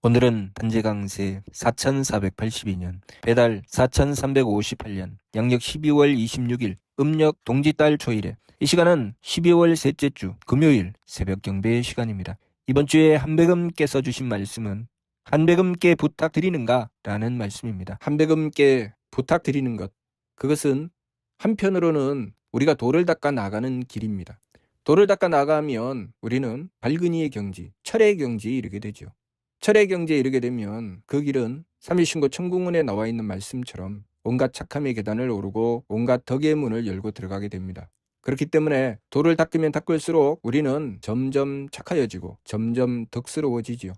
오늘은 단재강세 4482년, 배달 4358년, 양력 12월 26일, 음력 동짓달 초일에 이 시간은 12월 셋째 주 금요일 새벽 경배 시간입니다. 이번 주에 한백음께서 주신 말씀은 한백음께 부탁드리는가? 라는 말씀입니다. 한백음께 부탁드리는 것, 그것은 한편으로는 우리가 도를 닦아 나가는 길입니다. 도를 닦아 나가면 우리는 발근이의 경지, 철의 경지에 이르게 되죠. 철의 경지에 이르게 되면 그 길은 삼일신고 청궁문에 나와 있는 말씀처럼 온갖 착함의 계단을 오르고 온갖 덕의 문을 열고 들어가게 됩니다. 그렇기 때문에 도를 닦으면 닦을수록 우리는 점점 착하여지고 점점 덕스러워지지요.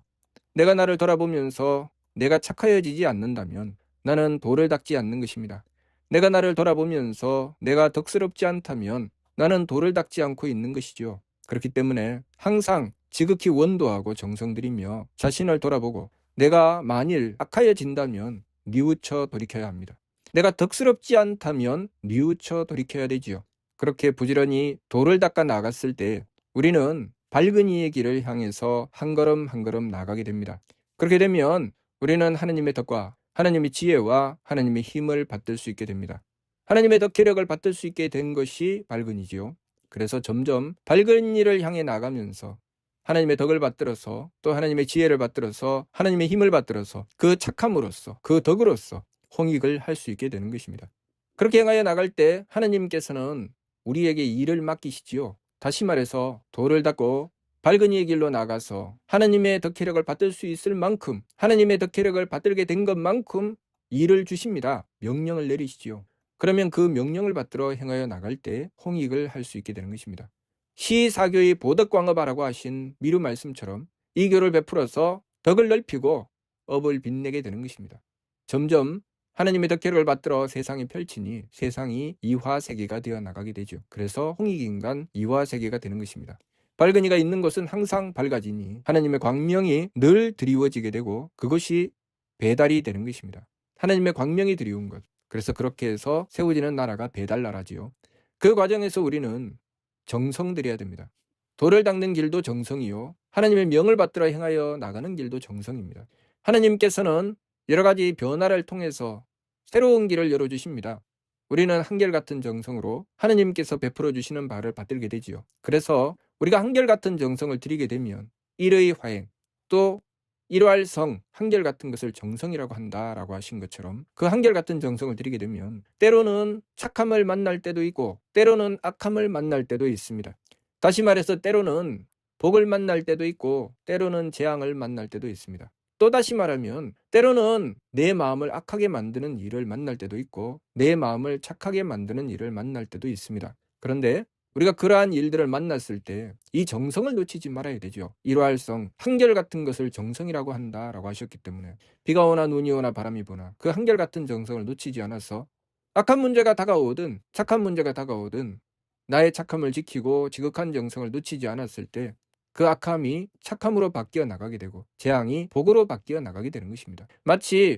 내가 나를 돌아보면서 내가 착하여지지 않는다면 나는 도를 닦지 않는 것입니다. 내가 나를 돌아보면서 내가 덕스럽지 않다면 나는 도를 닦지 않고 있는 것이죠. 그렇기 때문에 항상 지극히 원도하고 정성들이며 자신을 돌아보고 내가 만일 악하여진다면 뉘우쳐 돌이켜야 합니다. 내가 덕스럽지 않다면 뉘우쳐 돌이켜야 되지요. 그렇게 부지런히 도를 닦아 나갔을 때 우리는 밝은 이의 길을 향해서 한 걸음 한 걸음 나가게 됩니다. 그렇게 되면 우리는 하나님의 덕과 하나님의 지혜와 하나님의 힘을 받들 수 있게 됩니다. 하나님의 덕계력을 받들 수 있게 된 것이 밝은이지요. 그래서 점점 밝은 일을 향해 나가면서 하나님의 덕을 받들어서 또 하나님의 지혜를 받들어서 하나님의 힘을 받들어서 그 착함으로써 그 덕으로써 홍익을 할 수 있게 되는 것입니다. 그렇게 행하여 나갈 때 하나님께서는 우리에게 일을 맡기시지요. 다시 말해서 도를 닦고 밝은 이의 길로 나가서 하나님의 덕혜력을 받들 수 있을 만큼 하나님의 덕혜력을 받들게 된 것만큼 일을 주십니다. 명령을 내리시지요. 그러면 그 명령을 받들어 행하여 나갈 때 홍익을 할 수 있게 되는 것입니다. 시사교의 보덕광업하라고 하신 미루 말씀처럼 이 교를 베풀어서 덕을 넓히고 업을 빛내게 되는 것입니다. 점점 하나님의 덕혜력을 받들어 세상에 펼치니 세상이 이화세계가 되어 나가게 되죠. 그래서 홍익인간 이화세계가 되는 것입니다. 밝은 이가 있는 곳은 항상 밝아지니 하나님의 광명이 늘 드리워지게 되고 그것이 배달이 되는 것입니다. 하나님의 광명이 드리운 것. 그래서 그렇게 해서 세워지는 나라가 배달나라지요. 그 과정에서 우리는 정성 들여야 됩니다. 도를 닦는 길도 정성이요. 하나님의 명을 받들어 행하여 나가는 길도 정성입니다. 하나님께서는 여러 가지 변화를 통해서 새로운 길을 열어주십니다. 우리는 한결같은 정성으로 하나님께서 베풀어 주시는 바를 받들게 되지요. 그래서 우리가 한결같은 정성을 드리게 되면 일의 화행, 또 일활성, 한결같은 것을 정성이라고 한다라고 하신 것처럼 그 한결같은 정성을 드리게 되면 때로는 착함을 만날 때도 있고 때로는 악함을 만날 때도 있습니다. 다시 말해서 때로는 복을 만날 때도 있고 때로는 재앙을 만날 때도 있습니다. 또다시 말하면 때로는 내 마음을 악하게 만드는 일을 만날 때도 있고 내 마음을 착하게 만드는 일을 만날 때도 있습니다. 그런데 우리가 그러한 일들을 만났을 때 이 정성을 놓치지 말아야 되죠. 일활성, 한결같은 것을 정성이라고 한다라고 하셨기 때문에 비가 오나 눈이 오나 바람이 부나 그 한결같은 정성을 놓치지 않아서 악한 문제가 다가오든 착한 문제가 다가오든 나의 착함을 지키고 지극한 정성을 놓치지 않았을 때 그 악함이 착함으로 바뀌어 나가게 되고 재앙이 복으로 바뀌어 나가게 되는 것입니다. 마치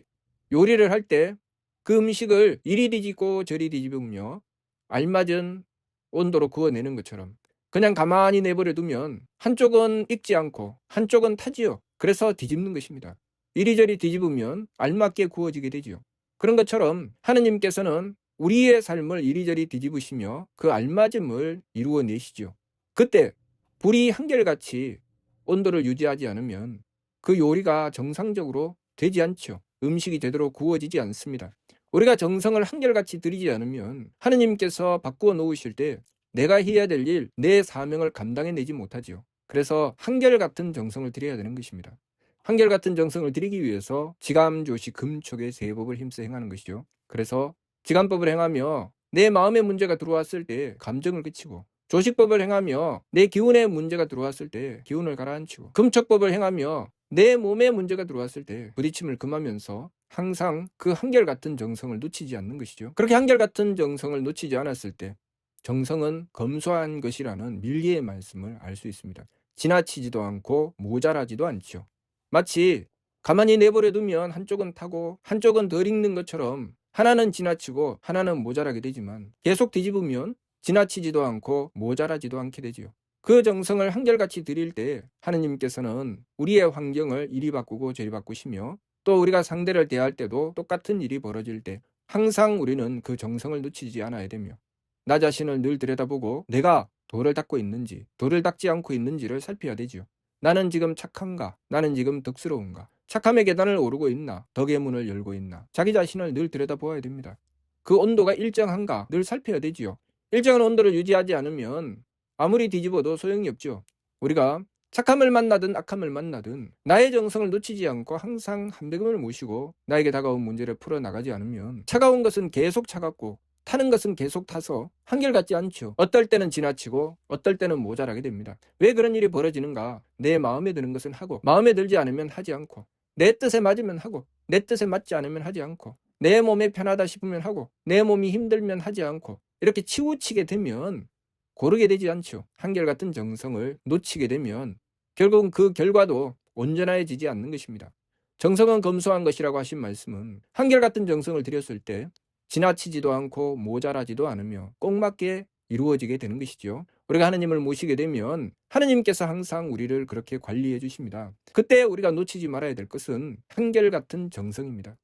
요리를 할 때 그 음식을 이리 뒤집고 저리 뒤집으며 알맞은 온도로 구워내는 것처럼 그냥 가만히 내버려 두면 한쪽은 익지 않고 한쪽은 타지요. 그래서 뒤집는 것입니다. 이리저리 뒤집으면 알맞게 구워지게 되지요. 그런 것처럼 하느님께서는 우리의 삶을 이리저리 뒤집으시며 그 알맞음을 이루어내시죠. 그때 불이 한결같이 온도를 유지하지 않으면 그 요리가 정상적으로 되지 않죠. 음식이 제대로 구워지지 않습니다. 우리가 정성을 한결같이 들이지 않으면 하느님께서 바꾸어 놓으실 때 내가 해야 될 일, 내 사명을 감당해내지 못하지요. 그래서 한결같은 정성을 들여야 되는 것입니다. 한결같은 정성을 들이기 위해서 지감조시 금촉의 세법을 힘써 행하는 것이죠. 그래서 지감법을 행하며 내 마음의 문제가 들어왔을 때 감정을 그치고 조식법을 행하며 내 기운에 문제가 들어왔을 때 기운을 가라앉히고 금촉법을 행하며 내 몸에 문제가 들어왔을 때 부딪힘을 금하면서 항상 그 한결같은 정성을 놓치지 않는 것이죠. 그렇게 한결같은 정성을 놓치지 않았을 때 정성은 검소한 것이라는 밀리의 말씀을 알 수 있습니다. 지나치지도 않고 모자라지도 않죠. 마치 가만히 내버려 두면 한쪽은 타고 한쪽은 덜 익는 것처럼 하나는 지나치고 하나는 모자라게 되지만 계속 뒤집으면 지나치지도 않고 모자라지도 않게 되지요. 그 정성을 한결같이 드릴 때 하느님께서는 우리의 환경을 이리 바꾸고 저리 바꾸시며, 또 우리가 상대를 대할 때도 똑같은 일이 벌어질 때 항상 우리는 그 정성을 놓치지 않아야 되며, 나 자신을 늘 들여다보고 내가 돌을 닦고 있는지, 돌을 닦지 않고 있는지를 살펴야 되죠. 나는 지금 착한가? 나는 지금 덕스러운가? 착함의 계단을 오르고 있나? 덕의 문을 열고 있나? 자기 자신을 늘 들여다보아야 됩니다. 그 온도가 일정한가? 늘 살펴야 되지요. 일정한 온도를 유지하지 않으면 아무리 뒤집어도 소용이 없죠. 우리가 착함을 만나든 악함을 만나든 나의 정성을 놓치지 않고 항상 한백음을 모시고 나에게 다가온 문제를 풀어나가지 않으면, 차가운 것은 계속 차갑고 타는 것은 계속 타서 한결같지 않죠. 어떨 때는 지나치고 어떨 때는 모자라게 됩니다. 왜 그런 일이 벌어지는가? 내 마음에 드는 것은 하고, 마음에 들지 않으면 하지 않고, 내 뜻에 맞으면 하고, 내 뜻에 맞지 않으면 하지 않고, 내 몸에 편하다 싶으면 하고, 내 몸이 힘들면 하지 않고, 이렇게 치우치게 되면 고르게 되지 않죠. 한결같은 정성을 놓치게 되면 결국은 그 결과도 온전해지지 않는 것입니다. 정성은 검소한 것이라고 하신 말씀은 한결같은 정성을 들였을 때 지나치지도 않고 모자라지도 않으며 꼭 맞게 이루어지게 되는 것이죠. 우리가 하느님을 모시게 되면 하느님께서 항상 우리를 그렇게 관리해 주십니다. 그때 우리가 놓치지 말아야 될 것은 한결같은 정성입니다.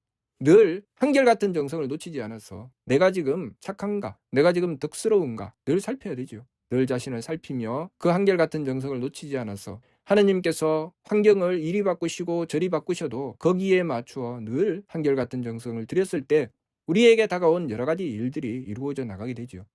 늘 한결같은 정성을 놓치지 않아서 내가 지금 착한가, 내가 지금 덕스러운가 늘 살펴야 되죠. 늘 자신을 살피며 그 한결같은 정성을 놓치지 않아서 하느님께서 환경을 이리 바꾸시고 저리 바꾸셔도 거기에 맞추어 늘 한결같은 정성을 들였을 때 우리에게 다가온 여러 가지 일들이 이루어져 나가게 되죠.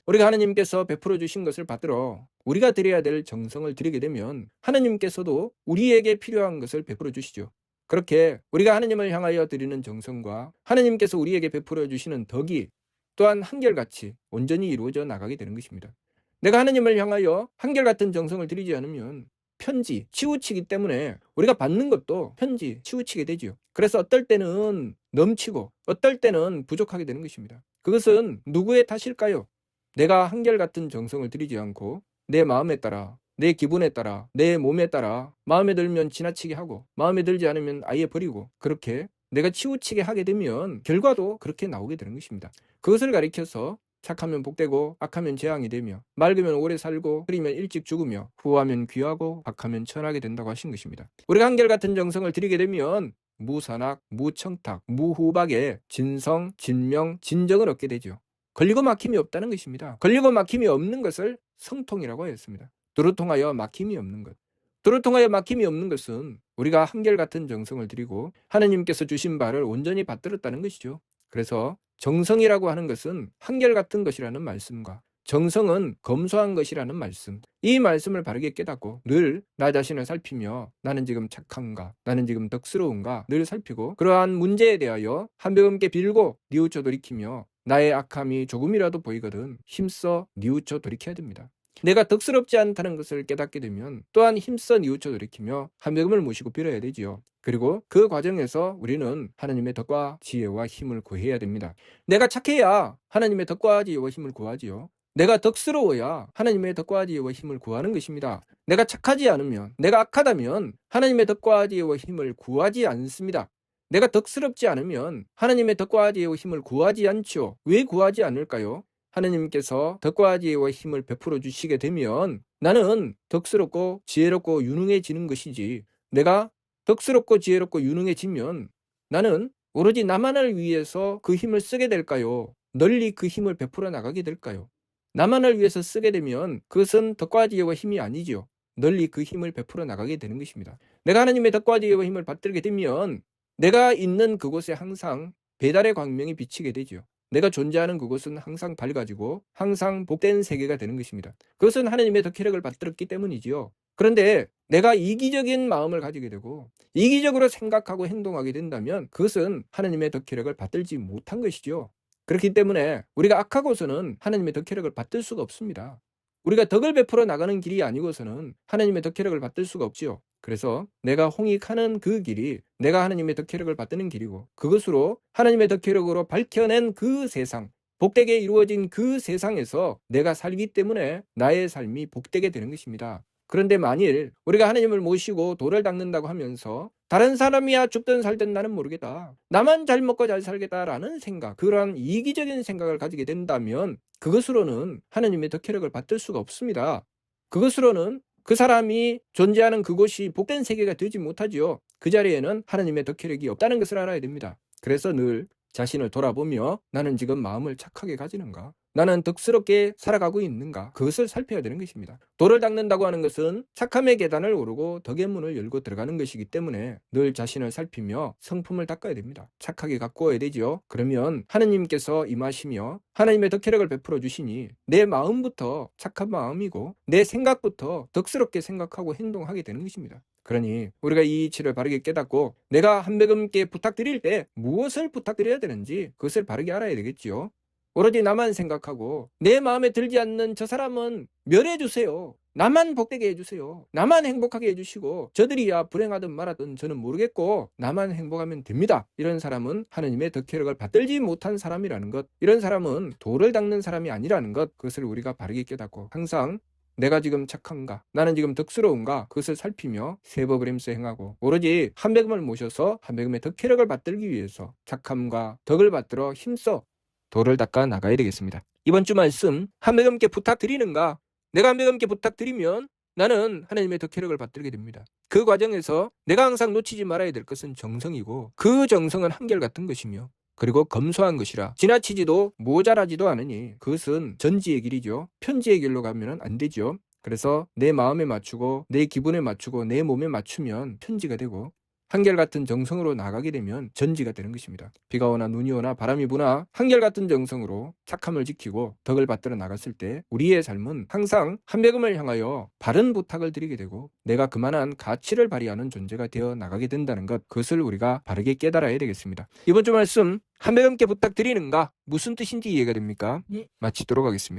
우리가 하느님께서 베풀어 주신 것을 받들어 우리가 드려야 될 정성을 드리게 되면 하느님께서도 우리에게 필요한 것을 베풀어 주시죠. 그렇게 우리가 하느님을 향하여 드리는 정성과 하느님께서 우리에게 베풀어 주시는 덕이 또한 한결같이 온전히 이루어져 나가게 되는 것입니다. 내가 하느님을 향하여 한결같은 정성을 드리지 않으면 편지, 치우치기 때문에 우리가 받는 것도 편지, 치우치게 되죠. 그래서 어떨 때는 넘치고 어떨 때는 부족하게 되는 것입니다. 그것은 누구의 탓일까요? 내가 한결같은 정성을 들이지 않고 내 마음에 따라, 내 기분에 따라, 내 몸에 따라 마음에 들면 지나치게 하고 마음에 들지 않으면 아예 버리고, 그렇게 내가 치우치게 하게 되면 결과도 그렇게 나오게 되는 것입니다. 그것을 가리켜서 착하면 복되고 악하면 재앙이 되며 맑으면 오래 살고 흐리면 일찍 죽으며 후하면 귀하고 박하면 천하게 된다고 하신 것입니다. 우리가 한결같은 정성을 들이게 되면 무산악, 무청탁, 무후박에 진성, 진명, 진정을 얻게 되죠. 걸리고 막힘이 없다는 것입니다. 걸리고 막힘이 없는 것을 성통이라고 하였습니다. 도로 통하여 막힘이 없는 것. 도로 통하여 막힘이 없는 것은 우리가 한결같은 정성을 들이고 하느님께서 주신 바를 온전히 받들었다는 것이죠. 그래서 정성이라고 하는 것은 한결같은 것이라는 말씀과 정성은 검소한 것이라는 말씀, 이 말씀을 바르게 깨닫고 늘 나 자신을 살피며 나는 지금 착한가, 나는 지금 덕스러운가 늘 살피고 그러한 문제에 대하여 한뼘께 빌고 뉘우쳐 돌이키며 나의 악함이 조금이라도 보이거든 힘써 뉘우쳐 돌이켜야 됩니다. 내가 덕스럽지 않다는 것을 깨닫게 되면 또한 힘써 뉘우쳐 돌이키며 한뼘을 모시고 빌어야 되지요. 그리고 그 과정에서 우리는 하나님의 덕과 지혜와 힘을 구해야 됩니다. 내가 착해야 하나님의 덕과 지혜와 힘을 구하지요. 내가 덕스러워야 하나님의 덕과 지혜와 힘을 구하는 것입니다. 내가 착하지 않으면, 내가 악하다면 하나님의 덕과 지혜와 힘을 구하지 않습니다. 내가 덕스럽지 않으면 하나님의 덕과 지혜와 힘을 구하지 않죠. 왜 구하지 않을까요? 하느님께서 덕과 지혜와 힘을 베풀어 주시게 되면 나는 덕스럽고 지혜롭고 유능해지는 것이지, 내가 덕스럽고 지혜롭고 유능해지면 나는 오로지 나만을 위해서 그 힘을 쓰게 될까요? 널리 그 힘을 베풀어 나가게 될까요? 나만을 위해서 쓰게 되면 그것은 덕과 지혜와 힘이 아니죠. 널리 그 힘을 베풀어 나가게 되는 것입니다. 내가 하나님의 덕과 지혜와 힘을 받들게 되면 내가 있는 그곳에 항상 배달의 광명이 비치게 되죠. 내가 존재하는 그곳은 항상 밝아지고 항상 복된 세계가 되는 것입니다. 그것은 하나님의 덕혜력을 받들었기 때문이지요. 그런데 내가 이기적인 마음을 가지게 되고 이기적으로 생각하고 행동하게 된다면 그것은 하나님의 덕혜력을 받들지 못한 것이죠. 그렇기 때문에 우리가 악하고서는 하나님의 덕혜력을 받들 수가 없습니다. 우리가 덕을 베풀어 나가는 길이 아니고서는 하나님의 덕혜력을 받들 수가 없지요. 그래서 내가 홍익하는 그 길이 내가 하나님의 덕혜력을 받드는 길이고, 그것으로 하나님의 덕혜력으로 밝혀낸 그 세상, 복되게 이루어진 그 세상에서 내가 살기 때문에 나의 삶이 복되게 되는 것입니다. 그런데 만일 우리가 하나님을 모시고 도를 닦는다고 하면서 다른 사람이야 죽든 살든 나는 모르겠다, 나만 잘 먹고 잘 살겠다라는 생각, 그러한 이기적인 생각을 가지게 된다면 그것으로는 하나님의 덕혜력을 받들 수가 없습니다. 그것으로는 그 사람이 존재하는 그곳이 복된 세계가 되지 못하지요. 그 자리에는 하나님의 덕혜력이 없다는 것을 알아야 됩니다. 그래서 늘 자신을 돌아보며 나는 지금 마음을 착하게 가지는가? 나는 덕스럽게 살아가고 있는가? 그것을 살펴야 되는 것입니다. 돌을 닦는다고 하는 것은 착함의 계단을 오르고 덕의 문을 열고 들어가는 것이기 때문에 늘 자신을 살피며 성품을 닦아야 됩니다. 착하게 가꾸어야 되지요. 그러면 하느님께서 임하시며 하나님의 덕혜력을 베풀어 주시니 내 마음부터 착한 마음이고 내 생각부터 덕스럽게 생각하고 행동하게 되는 것입니다. 그러니 우리가 이 이치를 바르게 깨닫고 내가 한백음께 부탁드릴 때 무엇을 부탁드려야 되는지 그것을 바르게 알아야 되겠지요. 오로지 나만 생각하고 내 마음에 들지 않는 저 사람은 멸해주세요. 나만 복되게 해주세요. 나만 행복하게 해주시고 저들이야 불행하든 말하든 저는 모르겠고 나만 행복하면 됩니다. 이런 사람은 하느님의 덕혜력을 받들지 못한 사람이라는 것, 이런 사람은 돌을 닦는 사람이 아니라는 것, 그것을 우리가 바르게 깨닫고 항상 내가 지금 착한가? 나는 지금 덕스러운가? 그것을 살피며 세법을 힘써 행하고 오로지 한백음을 모셔서 한백음의 덕혜력을 받들기 위해서 착함과 덕을 받들어 힘써 돌을 닦아 나가야 되겠습니다. 이번 주 말씀 한백음께 부탁드리는가? 내가 한백음께 부탁드리면 나는 하나님의 덕혜력을 받들게 됩니다. 그 과정에서 내가 항상 놓치지 말아야 될 것은 정성이고 그 정성은 한결같은 것이며 그리고 검소한 것이라 지나치지도 모자라지도 않으니 그것은 전지의 길이죠. 편지의 길로 가면 안 되죠. 그래서 내 마음에 맞추고 내 기분에 맞추고 내 몸에 맞추면 편지가 되고 한결같은 정성으로 나가게 되면 전지가 되는 것입니다. 비가 오나 눈이 오나 바람이 부나 한결같은 정성으로 착함을 지키고 덕을 받들어 나갔을 때 우리의 삶은 항상 한백음을 향하여 바른 부탁을 드리게 되고 내가 그만한 가치를 발휘하는 존재가 되어 나가게 된다는 것, 그것을 우리가 바르게 깨달아야 되겠습니다. 이번 주 말씀 한백음께 부탁드리는가? 무슨 뜻인지 이해가 됩니까? 마치도록 하겠습니다.